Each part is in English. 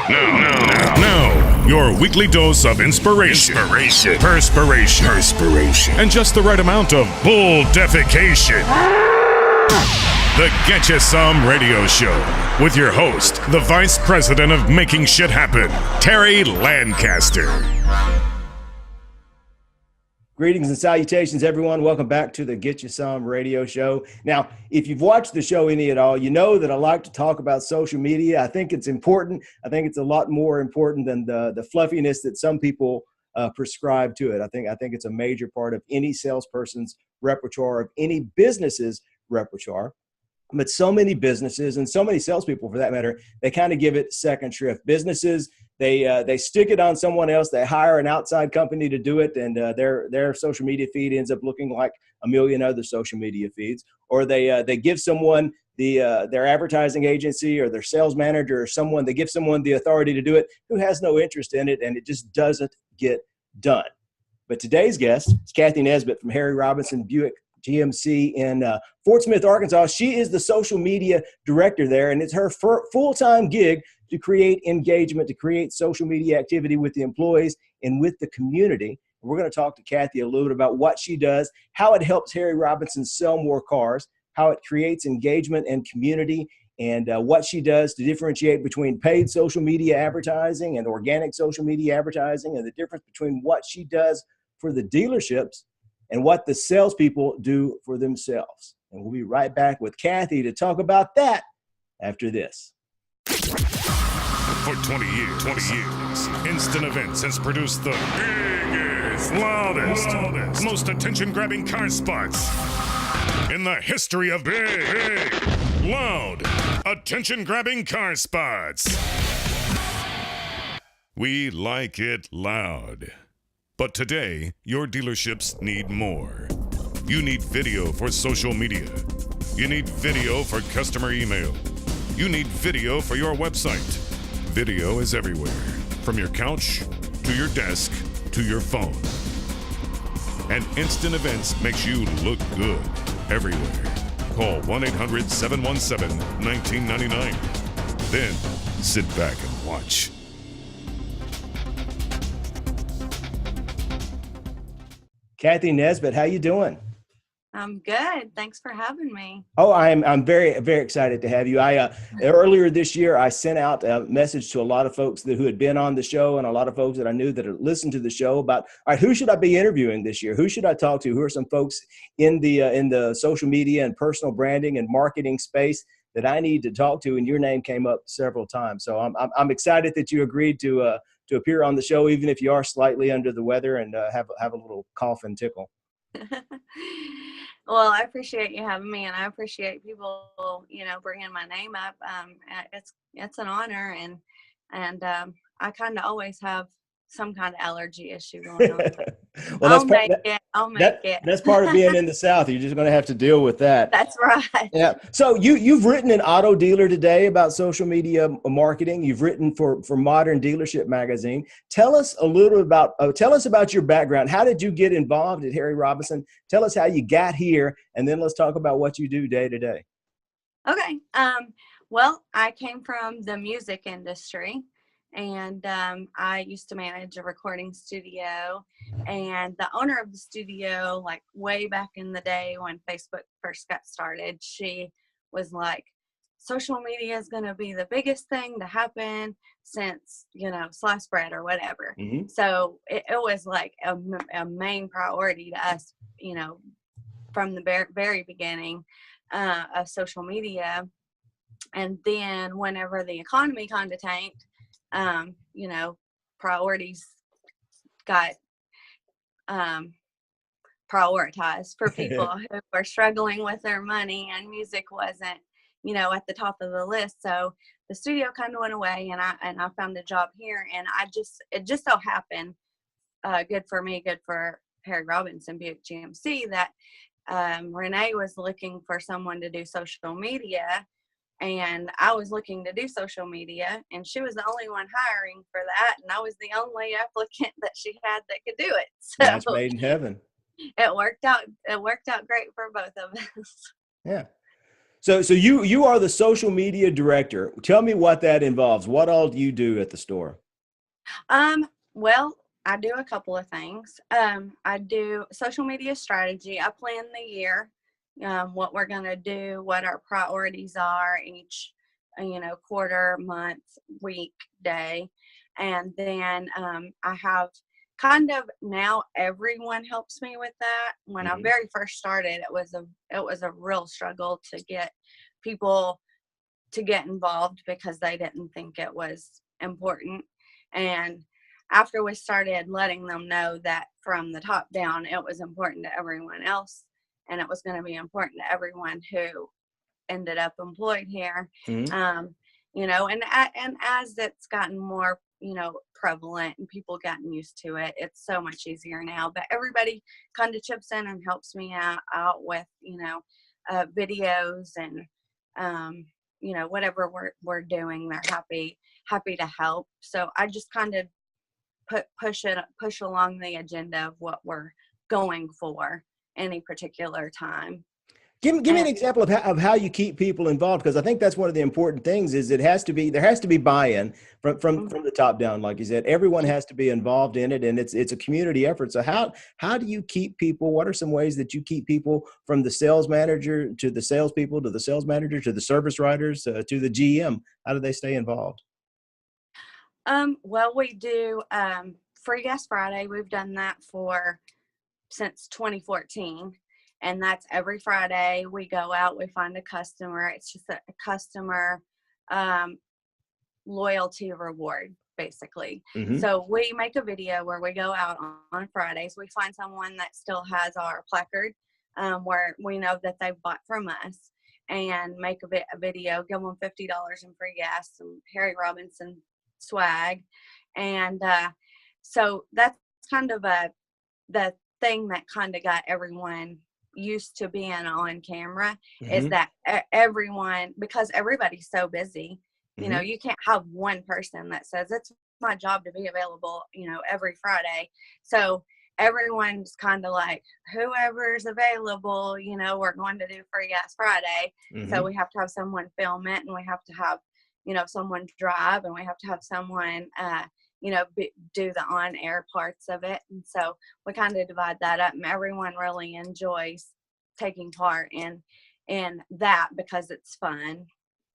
Now, your weekly dose of inspiration, perspiration, and just the right amount of bull defecation. The Get You Some Radio Show with your host, the Vice President of Making Shit Happen, Terry Lancaster. Greetings and salutations, everyone. Welcome back to the Get You Some Radio Show. Now, if you've watched the show any at all, you know that I like to talk about social media. I think it's important. I think it's a lot more important than the fluffiness that some people prescribe to it. I think it's a major part of any salesperson's repertoire, of any business's repertoire. But so many businesses and so many salespeople, for that matter, they kind of give it second shrift. Businesses, they stick it on someone else. They hire an outside company to do it, and their social media feed ends up looking like a million other social media feeds. Or they give someone their advertising agency or their sales manager or someone, they give someone the authority to do it who has no interest in it, and it just doesn't get done. But today's guest is Cathy Nesbit from Harry Robinson Buick GMC in Fort Smith, Arkansas. She is the social media director there, and it's her full-time gig to create engagement, to create social media activity with the employees and with the community. We're going to talk to Cathy a little bit about what she does, how it helps Harry Robinson sell more cars, how it creates engagement and community, and what she does to differentiate between paid social media advertising and organic social media advertising, and the difference between what she does for the dealerships and what the salespeople do for themselves. And we'll be right back with Cathy to talk about that after this. For 20 years, Instant Events has produced the biggest, loudest, most attention-grabbing car spots in the history of big, loud, attention-grabbing car spots. We like it loud. But today, your dealerships need more. You need video for social media. You need video for customer email. You need video for your website. Video is everywhere, from your couch to your desk to your phone. And Instant Events makes you look good everywhere. Call 1-800-717-1999. Then sit back and watch. Cathy Nesbit, how you doing? I'm good. Thanks for having me. Oh, I'm very, very excited to have you. Earlier this year, I sent out a message to a lot of folks who had been on the show and a lot of folks that I knew that had listened to the show about, all right, who should I be interviewing this year? Who should I talk to? Who are some folks in the social media and personal branding and marketing space that I need to talk to? And your name came up several times. So I'm excited that you agreed to appear on the show, even if you are slightly under the weather and have a little cough and tickle. Well, I appreciate you having me, and I appreciate people, bringing my name up. It's an honor, and I kind of always have some kind of allergy issue going on. Well, I'll make it. That's part of being in the South. You're just going to have to deal with that. That's right. Yeah. So you've written in Auto Dealer today about social media marketing. You've written for Modern Dealership magazine. Tell us a little about your background. How did you get involved at Harry Robinson? Tell us how you got here, and then let's talk about what you do day to day. Okay. Well, I came from the music industry. And I used to manage a recording studio, and the owner of the studio, like way back in the day when Facebook first got started, she was like, social media is going to be the biggest thing to happen since, sliced bread or whatever. Mm-hmm. So it was like a main priority to us, from the very beginning of social media. And then whenever the economy kind of tanked, priorities got prioritized for people who were struggling with their money, and music wasn't, at the top of the list. So the studio kind of went away, and I found a job here, and it just so happened, good for me, good for Harry Robinson Buick GMC, that Renee was looking for someone to do social media. And I was looking to do social media, and she was the only one hiring for that. And I was the only applicant that she had that could do it. So match made in heaven. It worked out great for both of us. Yeah. So you are the social media director. Tell me what that involves. What all do you do at the store? Well, I do a couple of things. I do social media strategy. I plan the year, what we're going to do, what our priorities are each, quarter, month, week, day. And then I have kind of now everyone helps me with that. When I very first started, it was a real struggle to get people to get involved because they didn't think it was important. And after we started letting them know that from the top down, it was important to everyone else and it was going to be important to everyone who ended up employed here. Mm-hmm. And as it's gotten more, prevalent and people gotten used to it, it's so much easier now. But everybody kind of chips in and helps me out with, videos and, whatever we're doing, they're happy to help. So I just kind of push along the agenda of what we're going for any particular time. Give me an example of how you keep people involved, because I think that's one of the important things is there has to be buy-in from the top down. Like you said, everyone has to be involved in it, and it's a community effort. So how do you keep people? What are some ways that you keep people, from the sales manager to the salespeople to the sales manager to the service writers to the GM? How do they stay involved? Well, we do Free Gas Friday. We've done that since 2014. And that's every Friday we go out, we find a customer. It's just a customer loyalty reward, basically. Mm-hmm. So we make a video where we go out on Fridays. We find someone that still has our placard where we know that they bought from us, and make a video, give them $50 in free gas, some Harry Robinson swag. And so that's kind of the thing that kind of got everyone used to being on camera. Is that everyone, because everybody's so busy, you can't have one person that says it's my job to be available, every Friday. So everyone's kind of like, whoever's available, we're going to do Free Gas Friday. So we have to have someone film it, and we have to have, someone drive, and we have to have someone, do the on-air parts of it. And so we kind of divide that up, and everyone really enjoys taking part in that because it's fun.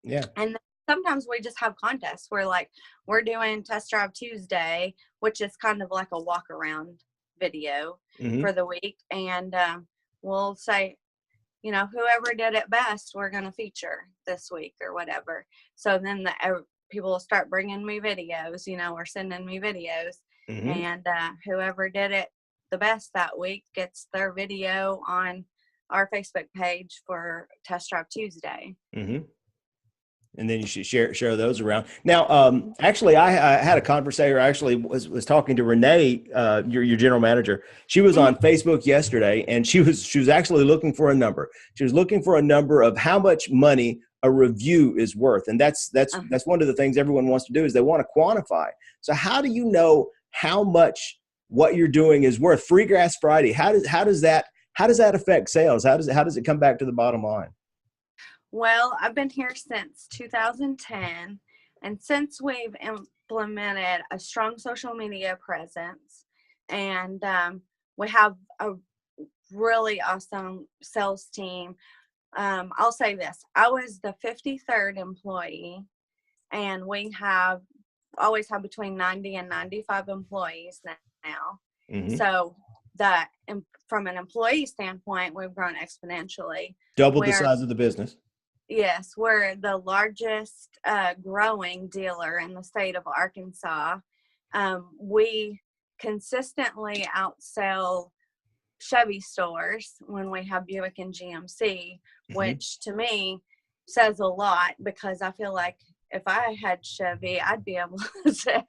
Yeah. And sometimes we just have contests where, like, we're doing Test Drive Tuesday, which is kind of like a walk around video for the week. And we'll say, whoever did it best, we're going to feature this week or whatever. So then people will start bringing me videos, or sending me videos. And whoever did it the best that week gets their video on our Facebook page for Test Drive Tuesday. And then you should share those around. Now, actually, I had a conversation. I actually was talking to Renee, your general manager. She was on Facebook yesterday, and she was actually looking for a number. She was looking for a number of how much money a review is worth, and that's one of the things everyone wants to do, is they want to quantify. So how do you know how much what you're doing is worth? Free Gas Friday. How does that affect sales? How does it come back to the bottom line? Well, I've been here since 2010, and since we've implemented a strong social media presence, and we have a really awesome sales team. I'll say this: I was the 53rd employee, and we always have between 90 and 95 employees now. So from an employee standpoint, we've grown exponentially. Doubled the size of the business. Yes, we're the largest growing dealer in the state of Arkansas. We consistently outsell Chevy stores when we have Buick and GMC, which to me says a lot, because I feel like if I had Chevy, I'd be able to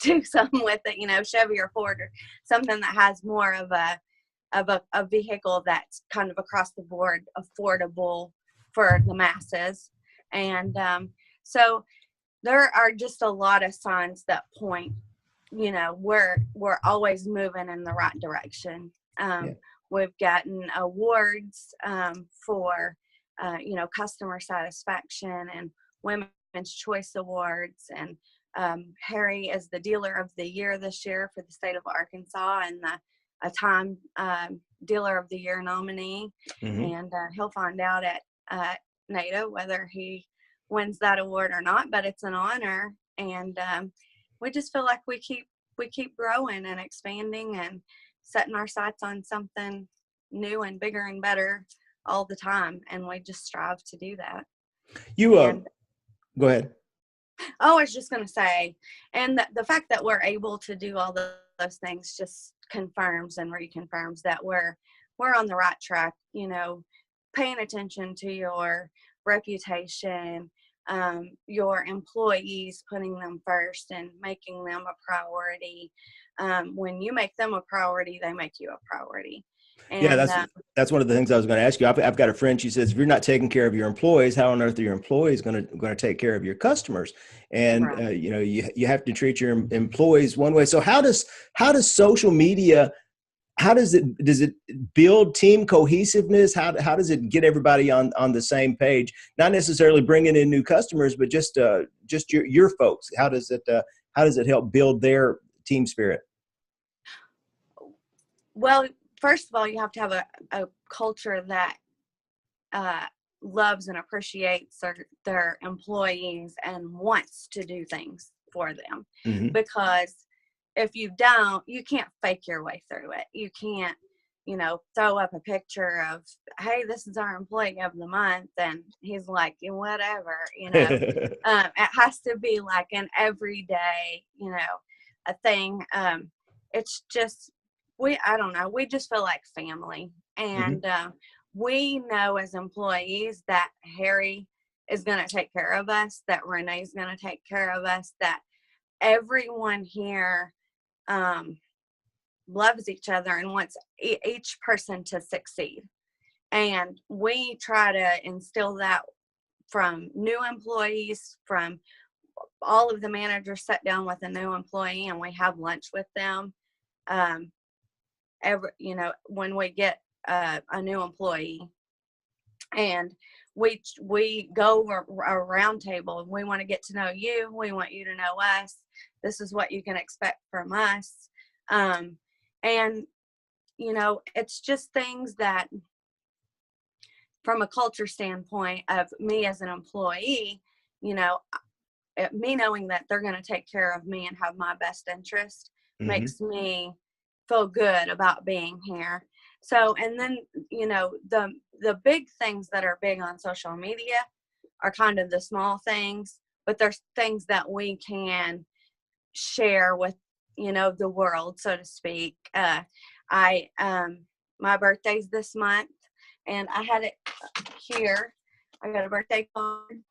do something with it, Chevy or Ford, or something that has more of a vehicle that's kind of across the board affordable for the masses. And so there are just a lot of signs that point, we're always moving in the right direction. We've gotten awards for customer satisfaction and Women's Choice Awards. And Harry is the Dealer of the Year this year for the state of Arkansas, and a Time Dealer of the Year nominee. Mm-hmm. And he'll find out at NATO whether he wins that award or not, but it's an honor. And we just feel like we keep growing and expanding and setting our sights on something new and bigger and better all the time, and we just strive to do that. Go ahead. Oh, I was just going to say, and the fact that we're able to do all those things just confirms and reconfirms that we're on the right track. Paying attention to your reputation, your employees, putting them first and making them a priority. When you make them a priority, they make you a priority. And, yeah, that's one of the things I was going to ask you. I've got a friend. She says, if you're not taking care of your employees, how on earth are your employees going to take care of your customers? And right. You have to treat your employees one way. So how does social media, does it build team cohesiveness? How does it get everybody on the same page? Not necessarily bringing in new customers, but just your folks. How does it help build their team spirit? Well, first of all, you have to have a culture that loves and appreciates their employees and wants to do things for them. Mm-hmm. Because if you don't, you can't fake your way through it. You can't, throw up a picture of, hey, this is our employee of the month, and he's like, whatever, it has to be like an everyday, a thing. It's just, I don't know, we just feel like family. And we know as employees that Harry is going to take care of us, that Renee's going to take care of us, that everyone here loves each other and wants each person to succeed. And we try to instill that from new employees, from all of the managers sit down with a new employee and we have lunch with them. When we get a new employee, and we go a round table. We want to get to know you. We want you to know us. This is what you can expect from us. And it's just things that, from a culture standpoint of me as an employee, me knowing that they're going to take care of me and have my best interest makes me feel good about being here. So, and then, the big things that are big on social media are kind of the small things, but there's things that we can share with, the world, so to speak. My birthday's this month, and I had it here. I got a birthday card,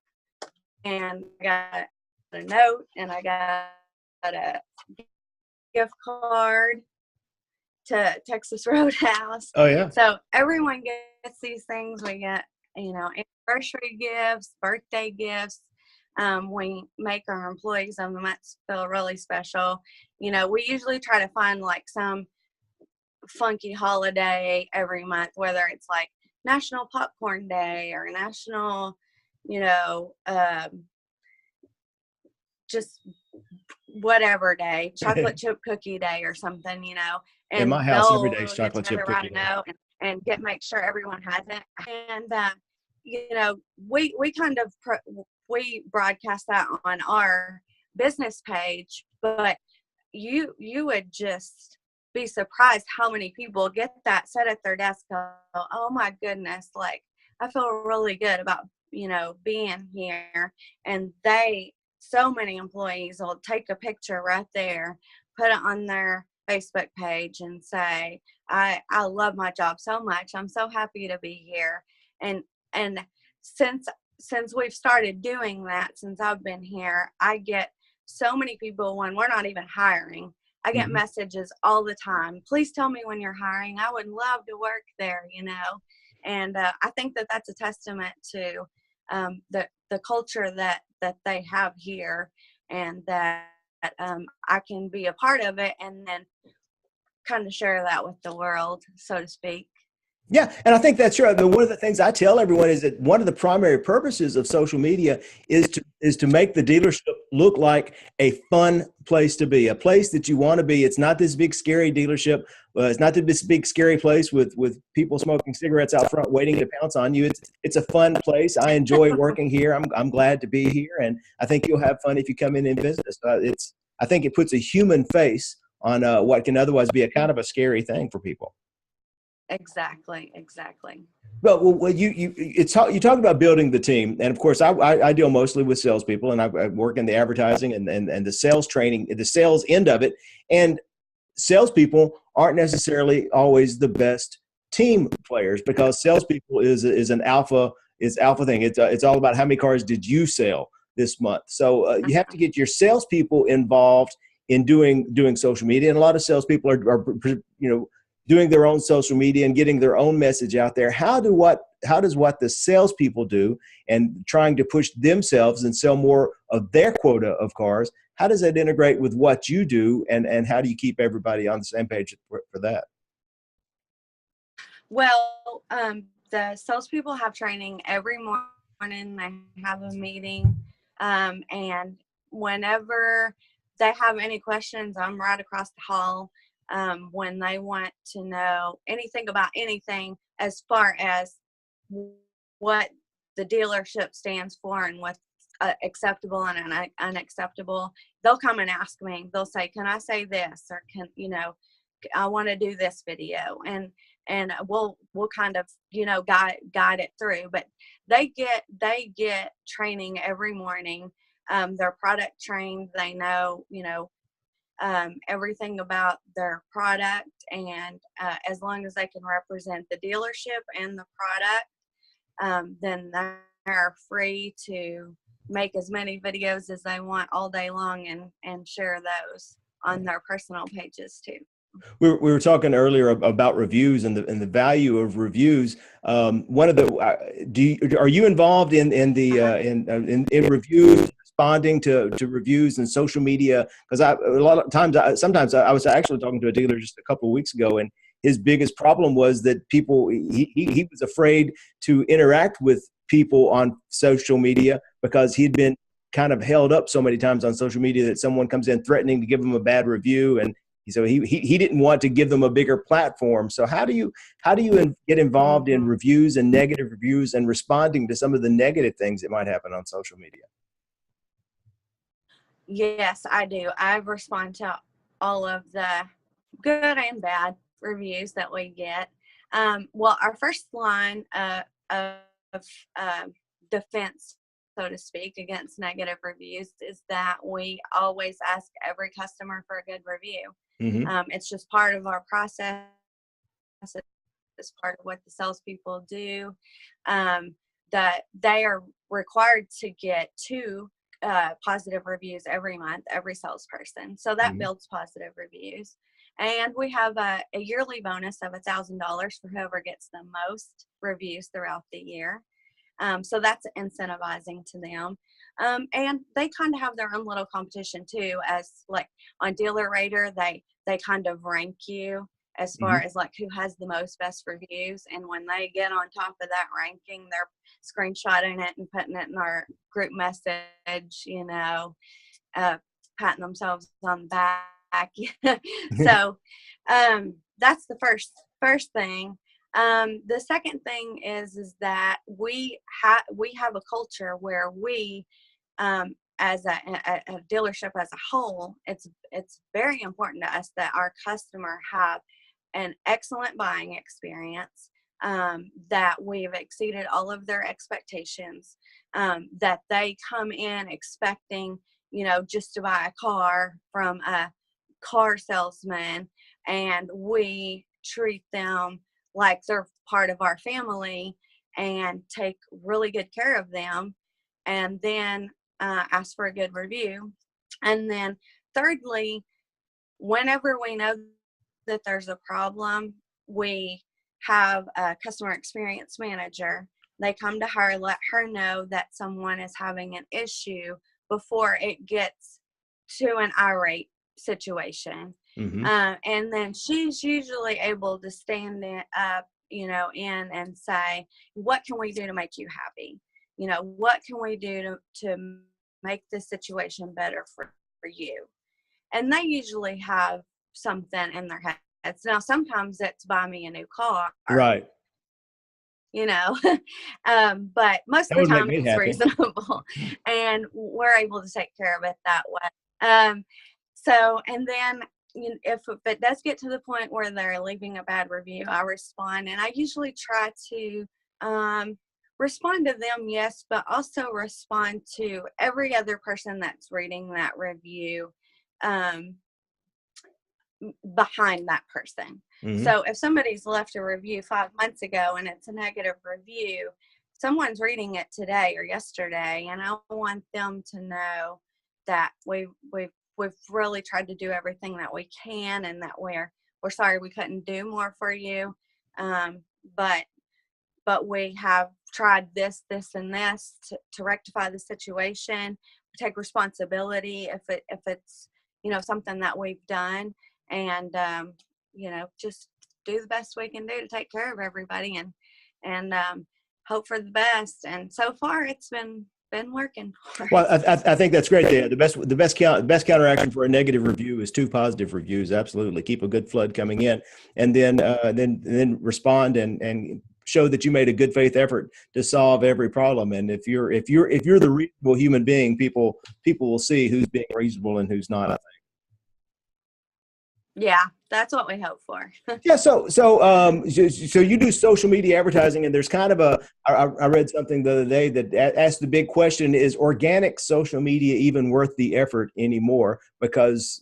and I got a note, and I got a gift card to Texas Roadhouse. Oh yeah. So everyone gets these things. We get, anniversary gifts, birthday gifts. We make our employees of the month feel really special. We usually try to find like some funky holiday every month, whether it's like National Popcorn Day or National, just whatever day, chocolate chip cookie day or something, and in my house every day is chocolate chip cookie day. And make sure everyone has it. And we kind of we broadcast that on our business page, but you would just be surprised how many people get that, sit at their desk, go, oh my goodness, like I feel really good about being here. And so many employees will take a picture right there, put it on their Facebook page and say, I love my job so much. I'm so happy to be here. And since we've started doing that, since I've been here, I get so many people when we're not even hiring. I get messages all the time. Please tell me when you're hiring. I would love to work there, And I think that that's a testament to the culture that they have here, and that I can be a part of it and then kind of share that with the world, so to speak. Yeah, and I think that's right. But one of the things I tell everyone is that one of the primary purposes of social media is to make the dealership look like a fun place to be, a place that you want to be. It's not this big scary dealership. It's not this big scary place with people smoking cigarettes out front waiting to pounce on you. It's a fun place. I enjoy working here. I'm glad to be here, and I think you'll have fun if you come in and visit us. I think it puts a human face on what can otherwise be a kind of a scary thing for people. Exactly. Exactly. Well, you talk about building the team, and of course, I deal mostly with salespeople, and I work in the advertising and the sales training, the sales end of it. And salespeople aren't necessarily always the best team players because salespeople is alpha thing. It's all about how many cars did you sell this month. So you have to get your salespeople involved in doing social media, and a lot of salespeople are doing their own social media and getting their own message out there. How does what the salespeople do and trying to push themselves and sell more of their quota of cars, how does that integrate with what you do, and how do you keep everybody on the same page for that? Well, the salespeople have training every morning. They have a meeting, and whenever they have any questions, I'm right across the hall. When they want to know anything about anything as far as what the dealership stands for and what's acceptable and unacceptable, they'll come and ask me. They'll say, "Can I say this?" or I want to do this video, and we'll kind of guide it through. But they get training every morning. They're product trained. They know everything about their product, and as long as they can represent the dealership and the product, then they're free to make as many videos as they want all day long and share those on their personal pages too. We were talking earlier about reviews and the value of reviews. One of the are you involved in reviews, responding to reviews and social media? Because a lot of times, sometimes I was actually talking to a dealer just a couple of weeks ago, and his biggest problem was that he was afraid to interact with people on social media because he'd been kind of held up so many times on social media that someone comes in threatening to give him a bad review, and so he didn't want to give them a bigger platform. So how do you get involved in reviews and negative reviews and responding to some of the negative things that might happen on social media? Yes, I do. I respond to all of the good and bad reviews that we get. Well, our first line of defense, so to speak, against negative reviews is that we always ask every customer for a good review. Mm-hmm. It's just part of our process. It's part of what the salespeople do. That they are required to get 2 positive reviews every month, every salesperson. So that builds positive reviews. And we have a yearly bonus of $1,000 for whoever gets the most reviews throughout the year. So that's incentivizing to them. And they kind of have their own little competition too, as like on Dealer Rater, they kind of rank you as far as like who has the most best reviews. And when they get on top of that ranking, they're screenshotting it and putting it in our group message, patting themselves on the back. So that's the first thing. The second thing is that we have a culture where we, as a dealership as a whole, it's very important to us that our customer have an excellent buying experience, that we've exceeded all of their expectations, that they come in expecting, just to buy a car from a car salesman, and we treat them like they're part of our family and take really good care of them, and then ask for a good review. And then thirdly, whenever we know that there's a problem, we have a customer experience manager. They come to her, let her know that someone is having an issue before it gets to an irate situation. And then she's usually able to stand up in and say, what can we do to make you happy? What can we do to make this situation better for you? And they usually have something in their heads. Now, sometimes it's buy me a new car. Right. But most That of would the make time me it's happy. reasonable, and we're able to take care of it that way. And then if it does get to the point where they're leaving a bad review, I respond, and I usually try to respond to them, yes, but also respond to every other person that's reading that review behind that person. Mm-hmm. So if somebody's left a review 5 months ago and it's a negative review, someone's reading it today or yesterday, and I want them to know that we've really tried to do everything that we can, and that we're sorry we couldn't do more for you, but we have tried this, and this to rectify the situation. We take responsibility if it's something that we've done, and just do the best we can do to take care of everybody, and hope for the best. And so far, it's been working for us. Well, I think that's great. The best counteraction for a negative review is 2 positive reviews. Absolutely, keep a good flood coming in, and then respond and show that you made a good faith effort to solve every problem. And if you're the reasonable human being, people will see who's being reasonable and who's not, I think. Yeah, that's what we hope for. Yeah. So you do social media advertising, and there's kind of I read something the other day that asked the big question: is organic social media even worth the effort anymore? Because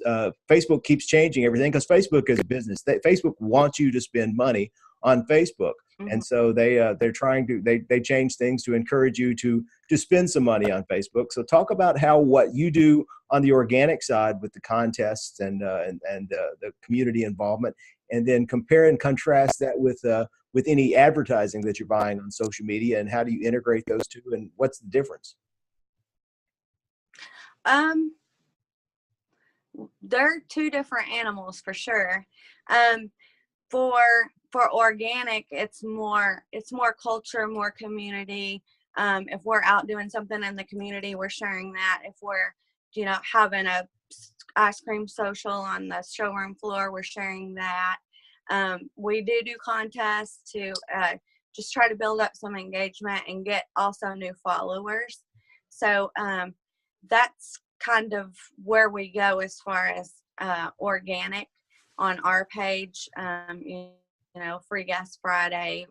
Facebook keeps changing everything. Because Facebook is a business. Facebook wants you to spend money on Facebook, and so they're trying to they change things to encourage you to spend some money on Facebook. So talk about how what you do on the organic side with the contests and the community involvement, and then compare and contrast that with any advertising that you're buying on social media, and how do you integrate those two, and what's the difference? They're two different animals for sure. For organic, it's more culture, more community. If we're out doing something in the community, we're sharing that. If we're having a ice cream social on the showroom floor, we're sharing that. We do contests to just try to build up some engagement and get also new followers. So that's kind of where we go as far as organic on our page. Free Gas Friday,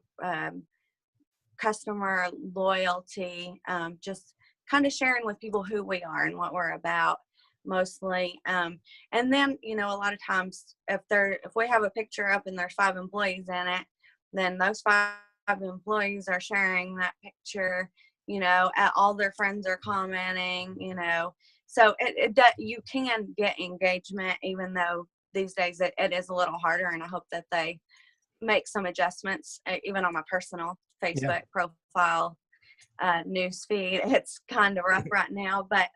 customer loyalty, just kind of sharing with people who we are and what we're about mostly. And then, a lot of times if we have a picture up and there's 5 employees in it, then those 5 employees are sharing that picture, all their friends are commenting, so you can get engagement, even though these days it is a little harder, and I hope that they make some adjustments, even on my personal Facebook profile news feed. It's kind of rough right now, but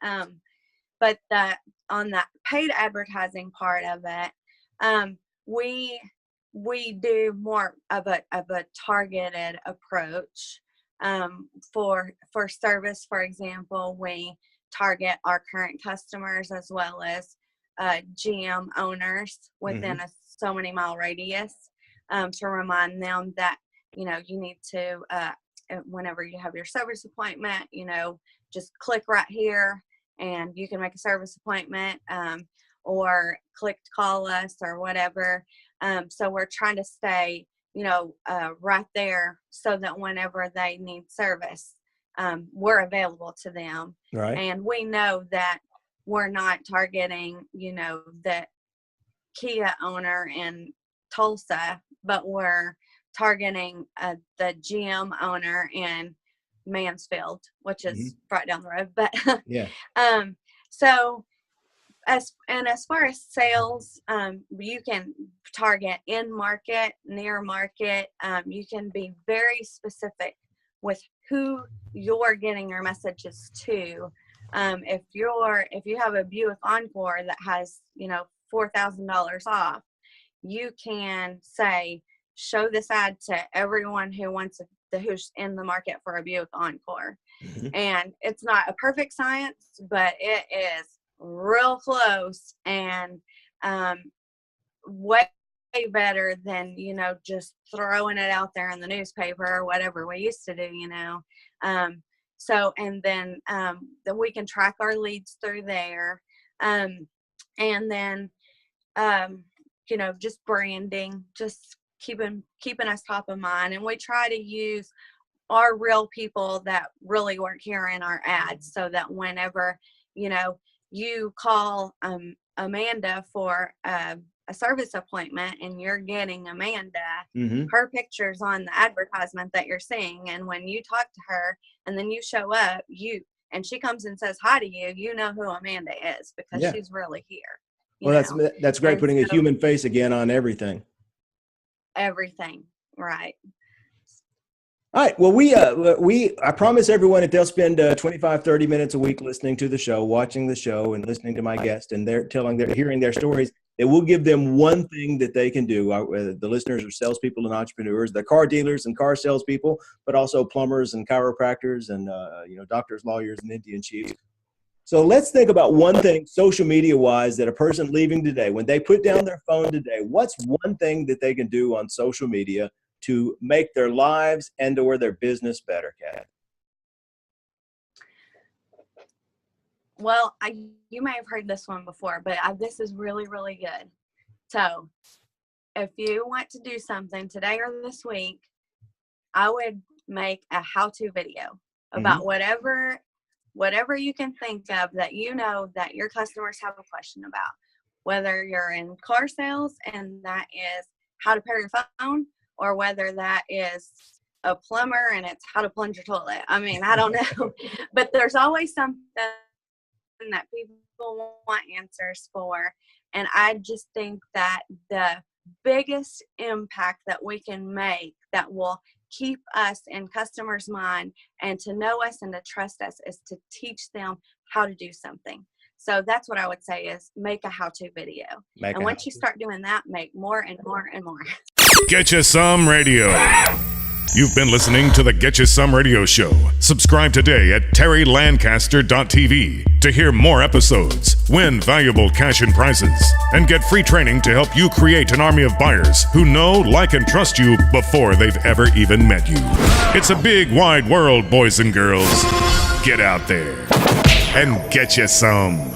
on that paid advertising part of it, we do more of a targeted approach. For service, for example, we target our current customers as well as GM owners within a so many mile radius, to remind them that you need to whenever you have your service appointment, just click right here and you can make a service appointment, or click to call us or whatever. So we're trying to stay right there so that whenever they need service, we're available to them. Right. And we know that we're not targeting, the Kia owner in Tulsa, but we're targeting the GM owner in Mansfield, which is right down the road. But yeah. So as far as sales, you can target in market, near market. You can be very specific with who you're getting your messages to. If you have a Buick Encore that has $4,000 off, you can say show this ad to everyone who wants who's in the market for a Buick Encore. Mm-hmm. And it's not a perfect science, but it is real close, and way better than, you know, just throwing it out there in the newspaper or whatever we used to do, you know. So, and then we can track our leads through there. And then, you know, just branding, just keeping us top of mind. And we try to use our real people that really work here in our ads, so that whenever, you know, you call Amanda for a service appointment and you're getting Amanda, Mm-hmm. her picture's on the advertisement that you're seeing. And when you talk to her and then you show up, and she comes and says hi to you, you know who Amanda is, because she's really here. Well, that's great, putting a human face again on everything. Everything, right. All right. Well, I promise everyone that they'll spend 25, 30 minutes a week listening to the show, watching the show, and listening to my guests, and they're hearing their stories. That we'll give them one thing that they can do. The listeners are salespeople and entrepreneurs. They're car dealers and car salespeople, but also plumbers and chiropractors and you know, doctors, lawyers, and Indian chiefs. So let's think about one thing, social media wise, that a person leaving today, when they put down their phone today, what's one thing that they can do on social media to make their lives and or their business better, Cathy? Well, you may have heard this one before, but this is really, really good. So if you want to do something today or this week, I would make a how-to video about whatever you can think of that you know that your customers have a question about. Whether you're in car sales and that is how to pair your phone, or whether that is a plumber and it's how to plunge your toilet. I mean, I don't know. But there's always something that people want answers for. And I just think that the biggest impact that we can make that will keep us in customers' mind and to know us and to trust us is to teach them how to do something. So that's what I would say, is make a how-to video. And once you start doing that, make more and more and more. Get You Some Radio. You've been listening to the Get You Some Radio Show. Subscribe today at terrylancaster.tv to hear more episodes, win valuable cash and prizes, and get free training to help you create an army of buyers who know, like, and trust you before they've ever even met you. It's a big, wide world, boys and girls. Get out there and get you some.